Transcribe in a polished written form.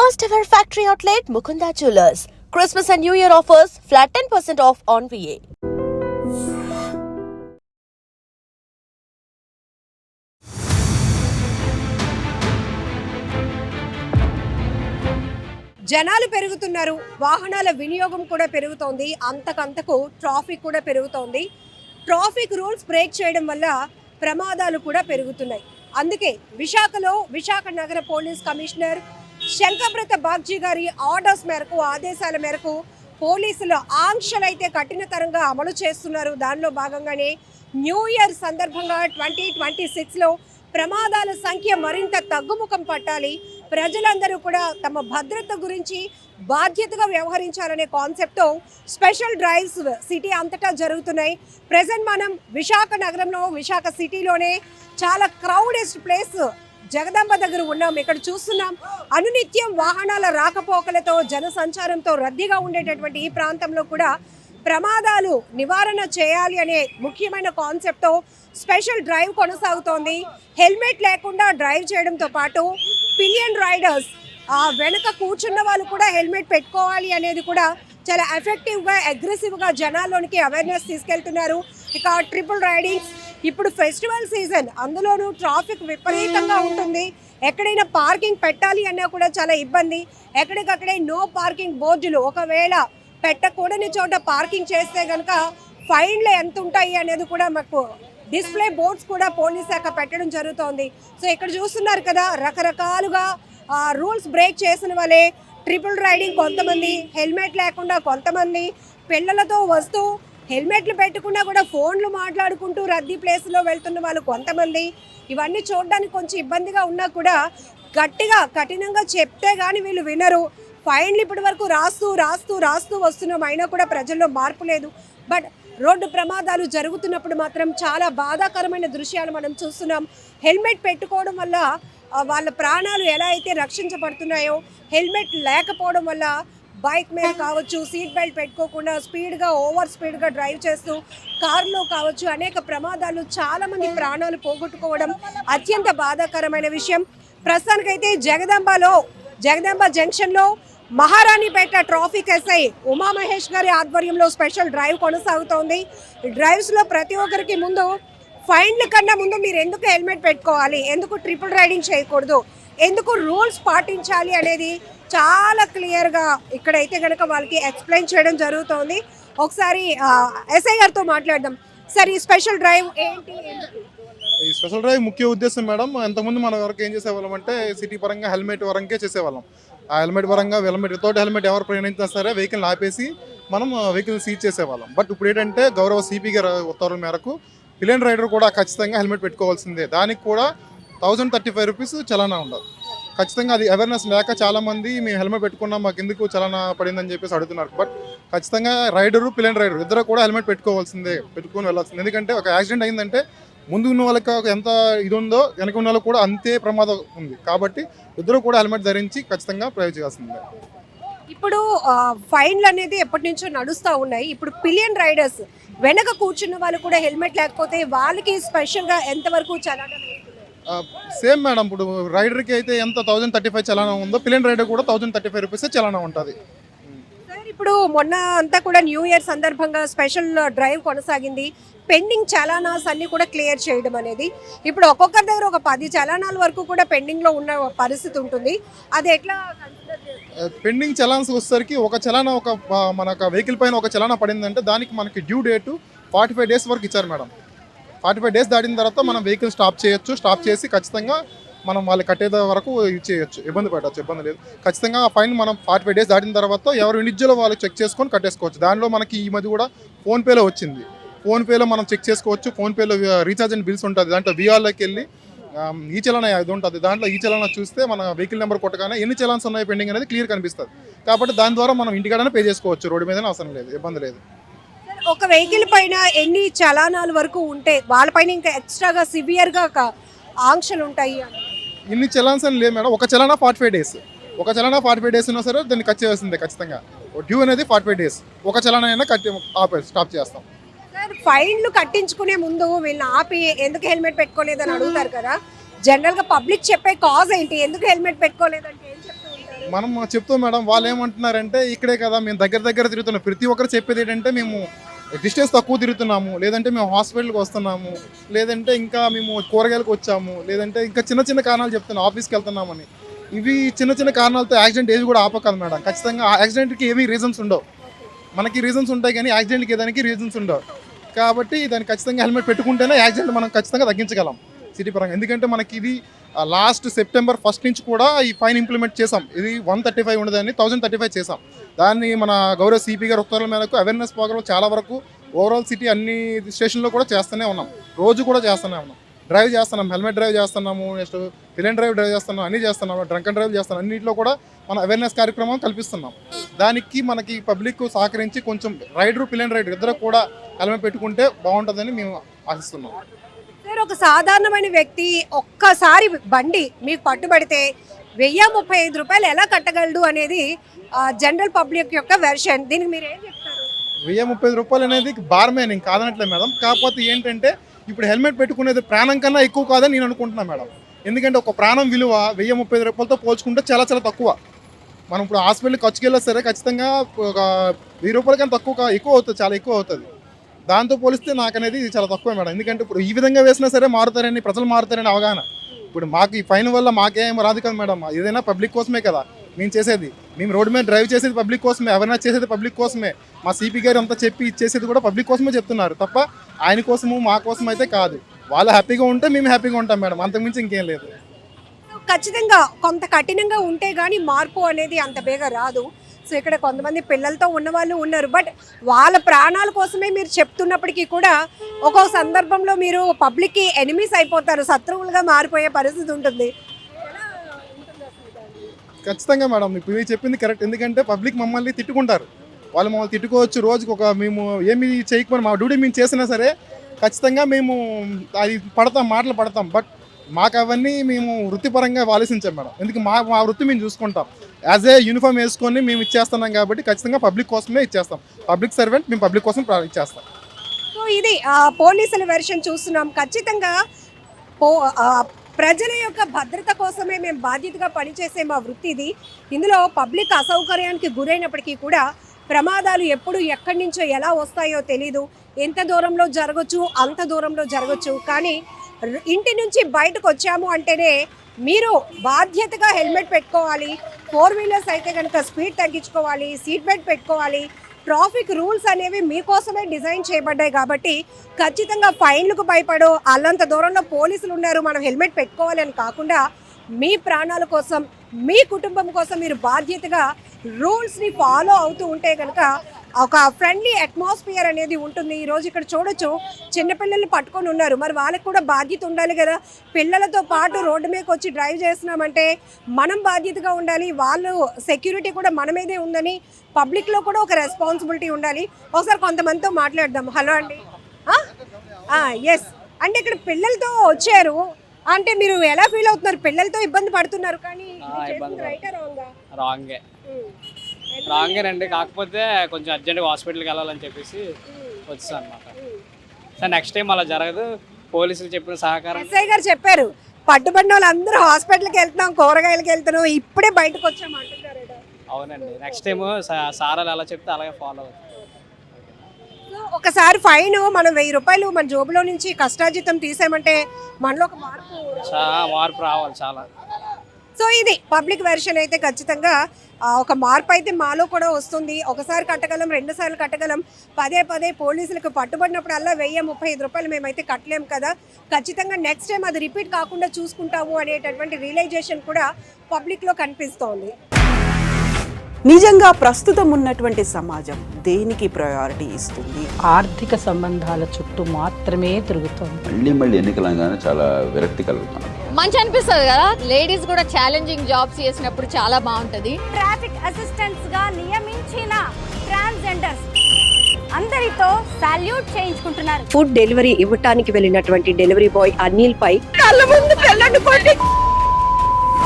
First ever factory outlet Mukunda Jewelers. Christmas and New Year offers flat 10% off on VA. జనాలు పెరుగుతున్నారు, వాహనాల వినియోగం కూడా పెరుగుతోంది, అంతకంతకు ట్రాఫిక్ కూడా పెరుగుతోంది. ట్రాఫిక్ రూల్స్ బ్రేక్ చేయడం వల్ల ప్రమాదాలు కూడా పెరుగుతున్నాయి. అందుకే విశాఖ నగర పోలీస్ కమిషనర్ శంకబ్రత బాగ్జీ గారి ఆదేశాల మేరకు పోలీసులు ఆంక్షలైతే కఠినతరంగా అమలు చేస్తున్నారు. దానిలో భాగంగానే న్యూ ఇయర్ సందర్భంగా 2026లో ప్రమాదాల సంఖ్య మరింత తగ్గుముఖం పట్టాలి, ప్రజలందరూ కూడా తమ భద్రత గురించి బాధ్యతగా వ్యవహరించాలనే కాన్సెప్ట్తో స్పెషల్ డ్రైవ్స్ సిటీ అంతటా జరుగుతున్నాయి. ప్రెజెంట్ మనం విశాఖ నగరంలో, విశాఖ సిటీలోనే చాలా క్రౌడెస్ట్ ప్లేస్ జగదాంబ దగ్గర ఉన్నాం. ఇక్కడ చూస్తున్నాం, అనునిత్యం వాహనాల రాకపోకలతో, జన సంచారంతో రద్దీగా ఉండేటటువంటి ఈ ప్రాంతంలో కూడా ప్రమాదాలు నివారణ చేయాలి అనే ముఖ్యమైన కాన్సెప్ట్తో స్పెషల్ డ్రైవ్ కొనసాగుతోంది. హెల్మెట్ లేకుండా డ్రైవ్ చేయడంతో పాటు పిలియన్ రైడర్స్, వెనక కూర్చున్న వాళ్ళు కూడా హెల్మెట్ పెట్టుకోవాలి అనేది కూడా చాలా ఎఫెక్టివ్గా, అగ్రెసివ్గా జనాల్లోనికి అవేర్నెస్ తీసుకెళ్తున్నారు. ఇక ట్రిపుల్ రైడింగ్స్, ఇప్పుడు ఫెస్టివల్ సీజన్, అందులోనూ ట్రాఫిక్ విపరీతంగా ఉంటుంది. ఎక్కడైనా పార్కింగ్ పెట్టాలి అన్నా కూడా చాలా ఇబ్బంది. ఎక్కడికక్కడే నో పార్కింగ్ బోర్డులు, ఒకవేళ పెట్టకూడని చోట పార్కింగ్ చేస్తే కనుక ఫైన్లు ఎంత ఉంటాయి అనేది కూడా మాకు డిస్ప్లే బోర్డ్స్ కూడా పోలీస్ శాఖ పెట్టడం జరుగుతోంది. సో ఇక్కడ చూస్తున్నారు కదా, రకరకాలుగా రూల్స్ బ్రేక్ చేసిన వాళ్ళే ట్రిపుల్ రైడింగ్, కొంతమంది హెల్మెట్ లేకుండా, కొంతమంది పిల్లలతో వస్తూ హెల్మెట్లు పెట్టుకున్నా కూడా ఫోన్లు మాట్లాడుకుంటూ రద్దీ ప్లేస్లో వెళ్తున్న వాళ్ళు కొంతమంది. ఇవన్నీ చూడడానికి కొంచెం ఇబ్బందిగా ఉన్నా కూడా గట్టిగా కఠినంగా చెప్తే కానీ వీళ్ళు వినరు. ఫైన్లు ఇప్పటి వరకు రాస్తూ వస్తున్నాం, అయినా కూడా ప్రజల్లో మార్పు లేదు. బట్ రోడ్డు ప్రమాదాలు జరుగుతున్నప్పుడు మాత్రం చాలా బాధాకరమైన దృశ్యాలు మనం చూస్తున్నాం. హెల్మెట్ పెట్టుకోవడం వల్ల వాళ్ళ ప్రాణాలు ఎలా అయితే రక్షించబడుతున్నాయో, హెల్మెట్ లేకపోవడం వల్ల బైక్ మీద కావచ్చు, సీట్ బెల్ట్ పెట్టుకోకుండా ఓవర్ స్పీడ్గా డ్రైవ్ చేస్తూ, కారులో కావచ్చు, అనేక ప్రమాదాలు, చాలామంది ప్రాణాలు పోగొట్టుకోవడం అత్యంత బాధాకరమైన విషయం. ప్రస్తుతానికైతే జగదాంబ జంక్షన్లో మహారాణిపేట ట్రాఫిక్ ఎస్ఐ ఉమామహేష్ గారి ఆధ్వర్యంలో స్పెషల్ డ్రైవ్ కొనసాగుతోంది. డ్రైవ్స్లో ప్రతి ఒక్కరికి ముందు ఫైన్ల కన్నా ముందు మీరు ఎందుకు హెల్మెట్ పెట్టుకోవాలి, ఎందుకు ట్రిపుల్ రైడింగ్ చేయకూడదు, ఎందుకు రూల్స్ పాటించాలి అనేది చాలా క్లియర్గా ఇక్కడైతే కనుక వాళ్ళకి ఎక్స్ప్లెయిన్ చేయడం జరుగుతోంది. ఒకసారి ఎస్ఐ గారితో మాట్లాడదాం. సార్, ఈ స్పెషల్ డ్రైవ్ ఏంటి? ఈ స్పెషల్ డ్రైవ్ ముఖ్య ఉద్దేశం మేడం, ఇంతకుముందు మన వరకు ఏం చేసేవాళ్ళం అంటే సిటీ పరంగా హెల్మెట్ వరంకే చేసేవాళ్ళం. ఆ హెల్మెట్ పరంగా వితౌట్ హెల్మెట్ ఎవరు ప్రయాణించినా సరే వెహికల్ ఆపేసి మనం వెహికల్ సీజ్ చేసేవాళ్ళం. బట్ ఇప్పుడు ఏంటంటే గౌరవ సిపి గారి ఉత్తర్వుల మేరకు పిలియన్ రైడర్ కూడా ఖచ్చితంగా హెల్మెట్ పెట్టుకోవాల్సిందే. దానికి కూడా 1035 రూపీస్ చలానా ఉండదు. ఖచ్చితంగా అది అవేర్నెస్ లేక చాలామంది మేము హెల్మెట్ పెట్టుకున్నాం, మాకు ఎందుకు చలానా పడిందని చెప్పేసి అడుగుతున్నారు. బట్ ఖచ్చితంగా రైడరు, పిలియన్ రైడర్ ఇద్దరు కూడా హెల్మెట్ పెట్టుకోవాల్సిందే, పెట్టుకొని వెళ్ళాల్సిందే. ఎందుకంటే ఒక యాక్సిడెంట్ అయిందంటే ముందు ఉన్న వాళ్ళకి ఎంత ఇది ఉందో వెనక ఉన్న వాళ్ళకి కూడా అంతే ప్రమాదం ఉంది. కాబట్టి ఇద్దరు కూడా హెల్మెట్ ధరించి ఖచ్చితంగా డ్రైవ్ చేయాల్సిందే. ఇప్పుడు ఫైన్లు అనేది ఎప్పటి నుంచో నడుస్తూ ఉన్నాయి. ఇప్పుడు పిలియన్ రైడర్స్, వెనక కూర్చున్న వాళ్ళు కూడా హెల్మెట్ లేకపోతే వాళ్ళకి స్పెషల్గా ఎంతవరకు చలానా? సేమ్ మేడం, ఇప్పుడు రైడర్కి అయితే ఎంత 1035 చలానా ఉందో పిలియన్ రైడర్ కూడా 1035 రూపీస్ చలానా ఉంటుంది. ఇప్పుడు మొన్న అంతా కూడా న్యూ ఇయర్ సందర్భంగా స్పెషల్ డ్రైవ్ కొనసాగింది. పెండింగ్ చలానాస్ అన్ని కూడా క్లియర్ చేయడం అనేది, ఇప్పుడు ఒక్కొక్కరి దగ్గర ఒక 10 చలానాల వరకు కూడా పెండింగ్లో ఉన్న పరిస్థితి ఉంటుంది. అది ఎట్లా? పెండింగ్ చలాన్స్ వచ్చేసరికి ఒక చలానా, మనకు వెహికల్ పైన ఒక చలానా పడిందంటే దానికి మనకి డ్యూ డేటు 45 డేస్ వరకు ఇచ్చారు మేడం. 45 డేస్ దాటిన తర్వాత మనం వెహికల్ స్టాప్ చేయొచ్చు. స్టాప్ చేసి ఖచ్చితంగా మనం వాళ్ళు కట్టేది వరకు చేయొచ్చు, ఇబ్బంది లేదు. ఖచ్చితంగా ఆ ఫైన్ మనం 45 డేస్ దాటిన తర్వాత ఎవరు ఇండివిజువల్ వాళ్ళు చెక్ చేసుకొని కట్టేసుకోవచ్చు. దానిలో మనకి ఈ మధ్య కూడా ఫోన్పేలో వచ్చింది. ఫోన్పేలో మనం చెక్ చేసుకోవచ్చు. ఫోన్పేలో రీఛార్జ్ అండ్ బిల్స్ ఉంటుంది, దాంట్లో విఆర్లోకి వెళ్ళి ఈ చలానా ఇది ఉంటుంది, దాంట్లో ఈ చలానా చూస్తే మన వెహికల్ నెంబర్ కొట్టగానే ఎన్ని చలాన్స్ ఉన్నాయి పెండింగ్ అనేది క్లియర్ కనిపిస్తుంది. కాబట్టి దాని ద్వారా మనం ఇంటికాడనే పే చేసుకోవచ్చు, రోడ్డు మీద అవసరం లేదు, ఇబ్బంది లేదు. ఒక వెహికల్ పైన ఎన్ని చలానాల వరకు ఉంటే వాళ్ళపైన ఇంకా ఎక్స్ట్రాగా సివియర్గా ఆంక్షలు ఉంటాయి? ఇన్ని చలాన్స్ అని లేదు మేడం. ఒక చలానా 45 డేస్, ఒక చలానా 45 డేస్ ఉన్నా సరే దాన్ని కట్ చేయాల్సిందే ఖచ్చితంగా. డ్యూ అనేది 45 డేస్, ఒక చలానా అయినా స్టాప్ చేస్తాం. ఫైన్లు కట్టించుకునే ముందు వీళ్ళని ఆపి ఎందుకు హెల్మెట్ పెట్టుకోలేదని అడుగుతారు కదా, జనరల్గా పబ్లిక్ చెప్పే కాజ్ ఏంటి, ఎందుకు హెల్మెట్ పెట్టుకోలేదంటే ఏం చెప్తూ ఉంటారు? మనం చెప్తాం మేడం, వాళ్ళు ఏమంటున్నారంటే ఇక్కడే కదా మేము దగ్గర తిరుగుతున్నాం. ప్రతి ఒక్కరు చెప్పేది ఏంటంటే మేము డిస్టెన్స్ తక్కువ తిరుగుతున్నాము, లేదంటే మేము హాస్పిటల్కి వస్తున్నాము, లేదంటే ఇంకా మేము కూరగాయలకు వచ్చాము, లేదంటే ఇంకా చిన్న కారణాలు చెప్తున్నాం, ఆఫీస్కి వెళ్తున్నామని. ఇవి చిన్న కారణాలతో యాక్సిడెంట్ ఏది కూడా ఆపకాదు మేడం. ఖచ్చితంగా ఆ యాక్సిడెంట్కి ఏమీ రీజన్స్ ఉండవు. మనకి రీజన్స్ ఉంటాయి కానీ యాక్సిడెంట్కి ఏదానికి రీజన్స్ ఉండవు. కాబట్టి దానికి ఖచ్చితంగా హెల్మెట్ పెట్టుకుంటేనే యాక్సిడెంట్ మనం ఖచ్చితంగా తగ్గించగలం సిటీ పరంగా. ఎందుకంటే మనకి ఇది లాస్ట్ సెప్టెంబర్ 1 నుంచి కూడా ఈ ఫైన్ ఇంప్లిమెంట్ చేసాం. ఇది 135 ఉండదని 1035 చేసాం. దాన్ని మన గౌరవ సిపి గారి ఉత్తర్వుల మేరకు అవేర్నెస్ ప్రోగ్రామ్ చాలా వరకు ఓవరాల్ సిటీ అన్ని స్టేషన్లో కూడా చేస్తూనే ఉన్నాం. రోజు కూడా చేస్తూనే ఉన్నాం. డ్రైవ్ చేస్తున్నాం, హెల్మెట్ డ్రైవ్ చేస్తున్నాము, నెక్స్ట్ పిలియన్ డ్రైవ్ చేస్తున్నాం, అన్నీ చేస్తున్నాము, డ్రంక్ అండ్ డ్రైవ్ చేస్తున్నాం. అన్నింటిలో కూడా మనం అవేర్నెస్ కార్యక్రమం కల్పిస్తున్నాం. దానికి మనకి పబ్లిక్ సహకరించి కొంచెం రైడరు పిలియన్ రైడర్ ఇద్దరు కూడా హెల్మెట్ పెట్టుకుంటే బాగుంటుందని మేము ఆశిస్తున్నాం. సార్, ఒక సాధారణమైన వ్యక్తి ఒక్కసారి బండి మీకు పట్టుబడితే 1035 రూపాయలు ఎలా కట్టగలడు అనేది జనరల్ పబ్లిక్ యొక్క వెర్షన్. దీనికి మీరు ఏం చెప్తారు? 1035 రూపాయలు అనేది భారమే, నేను కాదనట్లేదు మేడం. కాకపోతే ఏంటంటే ఇప్పుడు హెల్మెట్ పెట్టుకునేది ప్రాణం కన్నా ఎక్కువ కాదని నేను అనుకుంటున్నాను మేడం. ఎందుకంటే ఒక ప్రాణం విలువ 1035 రూపాయలతో పోల్చుకుంటే చాలా తక్కువ. మనం ఇప్పుడు హాస్పిటల్కి ఖర్చుకి వెళ్ళినా సరే ఖచ్చితంగా ఒక 1000 రూపాయల కన్నా ఎక్కువ అవుతుంది, చాలా ఎక్కువ అవుతుంది. దాంతో పోలిస్తే నాకు అనేది ఇది చాలా తక్కువ మేడం. ఎందుకంటే ఇప్పుడు ఈ విధంగా వేసినా సరే మారుతారని, ప్రజలు మారుతారని అవగాహన. ఇప్పుడు మాకు ఈ ఫైన్ వల్ల మాకేం రాదు కదా మేడం. ఏదైనా పబ్లిక్ కోసమే కదా మేము చేసేది. మేము రోడ్డు మీద డ్రైవ్ చేసేది పబ్లిక్ కోసమే, అవేర్నెస్ చేసేది పబ్లిక్ కోసమే. మా సిపి గారు అంతా చెప్పి ఇచ్చేసేది కూడా పబ్లిక్ కోసమే చెప్తున్నారు తప్ప ఆయన కోసము మా కోసం అయితే కాదు. వాళ్ళు హ్యాపీగా ఉంటే మేము హ్యాపీగా ఉంటాం మేడం, అంతకుమించి ఇంకేం లేదు. ఖచ్చితంగా కొంత కఠినంగా ఉంటే కానీ మార్పు అనేది అంత బేగా రాదు. సో ఇక్కడ కొంతమంది పిల్లలతో ఉన్న వాళ్ళు ఉన్నారు, బట్ వాళ్ళ ప్రాణాల కోసమే మీరు చెప్తున్నప్పటికీ కూడా ఒక్కో సందర్భంలో మీరు పబ్లిక్కి ఎనిమీస్ అయిపోతారు, శత్రువులుగా మారిపోయే పరిస్థితి ఉంటుంది. ఖచ్చితంగా మేడం, ఇప్పుడు మీరు చెప్పింది కరెక్ట్. ఎందుకంటే పబ్లిక్ మమ్మల్ని తిట్టుకుంటారు, వాళ్ళు మమ్మల్ని తిట్టుకోవచ్చు. రోజుకి ఒక మేము ఏమి చేయకపోయినా మా డ్యూటీ మేము చేసినా సరే ఖచ్చితంగా మేము అది మాటలు పడతాం. బట్ మాకు అవన్నీ మేము వృత్తిపరంగా ఆలోచించాం మేడం. ఎందుకు మా వృత్తి మేము చూసుకుంటాం. యాజ్ ఏ యూనిఫామ్ వేసుకొని మేము ఇచ్చేస్తున్నాం కాబట్టి ఖచ్చితంగా పబ్లిక్ కోసమే ఇచ్చేస్తాం. పబ్లిక్ సర్వెంట్, మేము పబ్లిక్ కోసం ఇచ్చేస్తాం. సో ఇది పోలీసుల వెర్షన్ చూస్తున్నాం. ఖచ్చితంగా ప్రజల యొక్క భద్రత కోసమే మేము బాధ్యతగా పనిచేసే మా వృత్తి ఇది. ఇందులో పబ్లిక్ అసౌకర్యానికి గురైనప్పటికీ కూడా ప్రమాదాలు ఎప్పుడు ఎక్కడి నుంచో ఎలా వస్తాయో తెలీదు. ఎంత దూరంలో జరగచ్చు, అంత దూరంలో జరగచ్చు. కానీ ఇంటి నుంచి బయటకు వచ్చాము అంటేనే మీరు బాధ్యతగా హెల్మెట్ పెట్టుకోవాలి. 4 వీలర్స్ అయితే కనుక స్పీడ్ తగ్గించుకోవాలి, సీట్ బెల్ట్ పెట్టుకోవాలి. ట్రాఫిక్ రూల్స్ అనేవి మీకోసమే డిజైన్ చేయబడ్డాయి కాబట్టి ఖచ్చితంగా ఫైన్లకు భయపడో అల్లంత దూరంలో పోలీసులు ఉన్నారు మనం హెల్మెట్ పెట్టుకోవాలని కాకుండా మీ ప్రాణాల కోసం, మీ కుటుంబం కోసం మీరు బాధ్యతగా రూల్స్ని ఫాలో అవుతూ ఉంటే కనుక ఒక ఫ్రెండ్లీ అట్మాస్ఫియర్ అనేది ఉంటుంది. ఈరోజు ఇక్కడ చూడొచ్చు, చిన్నపిల్లల్ని పట్టుకొని ఉన్నారు. మరి వాళ్ళకి కూడా బాధ్యత ఉండాలి కదా. పిల్లలతో పాటు రోడ్డు మీదకి వచ్చి డ్రైవ్ చేస్తున్నామంటే మనం బాధ్యతగా ఉండాలి. వాళ్ళు సెక్యూరిటీ కూడా మన మీదే ఉందని పబ్లిక్లో కూడా ఒక రెస్పాన్సిబిలిటీ ఉండాలి. ఒకసారి కొంతమందితో మాట్లాడదాం. హలో అండి. ఎస్ అంటే ఇక్కడ పిల్లలతో వచ్చారు అంటే మీరు ఎలా ఫీల్ అవుతున్నారు? పిల్లలతో ఇబ్బంది పడుతున్నారు కానీ రాంగేనండి. కాకపోతే కొంచెం అర్జెంట్గా హాస్పిటల్కి వెళ్ళాలని చెప్పేసి వచ్చాను అనమాట. సార్ నెక్స్ట్ టైం అలా జరగదు. పోలీసులు చెప్పిన సహకారం ఎస్ఐ గారు చెప్పారు, పట్టుబడిన వాళ్ళందరూ హాస్పిటల్కి వెళ్తున్నాం, కూరగాయలకి వెళ్తున్నాం, ఇప్పుడే బయటకు వచ్చాము అంటున్నారు. అవునండి, నెక్స్ట్ టైం సారాలు ఎలా చెప్తే అలాగే ఫాలో అవుతుంది. ఒకసారి ఫైన్ మనం 1000 రూపాయలు మన జోబులో నుంచి కష్టార్జితం తీసామంటే మనలో ఒక మార్పు రావాలి చాలా. సో ఇది పబ్లిక్ వెర్షన్ అయితే ఖచ్చితంగా ఒక మార్పు అయితే మాలో కూడా వస్తుంది. ఒకసారి కట్టగలం, 2 సార్లు కట్టగలం. పదే పోలీసులకు పట్టుబడినప్పుడల్లా 1035 రూపాయలు మేమైతే కట్టలేము కదా. ఖచ్చితంగా నెక్స్ట్ టైం అది రిపీట్ కాకుండా చూసుకుంటాము అనేటటువంటి రియలైజేషన్ కూడా పబ్లిక్లో కనిపిస్తోంది. నిజంగా ప్రస్తుతం ఉన్నటువంటి సమాజం దేనికి ప్రయారిటీ ఇస్తుంది? ఆర్థిక సంబంధాల చుట్టూ మాత్రమే తిరుగుతుంది. మళ్ళీ ఎన్నికలంగానే చాలా విరక్తి కలుగుతున్నాం. మంచి అనిపిస్తుంది కదా, లేడీస్ కూడా ఛాలెంజింగ్ జాబ్స్ చేసినప్పుడు చాలా బాగుంటది. ట్రాఫిక్ అసిస్టెంట్స్ గా నియమించిన ట్రాన్స్జెండర్స్ అందరితో సాల్యూట్ చేయించుకుంటున్నారు. ఫుడ్ డెలివరీ ఇవ్వటానికి వెళ్ళినటువంటి డెలివరీ బాయ్ అనిల్ పై కళ్ళ ముందు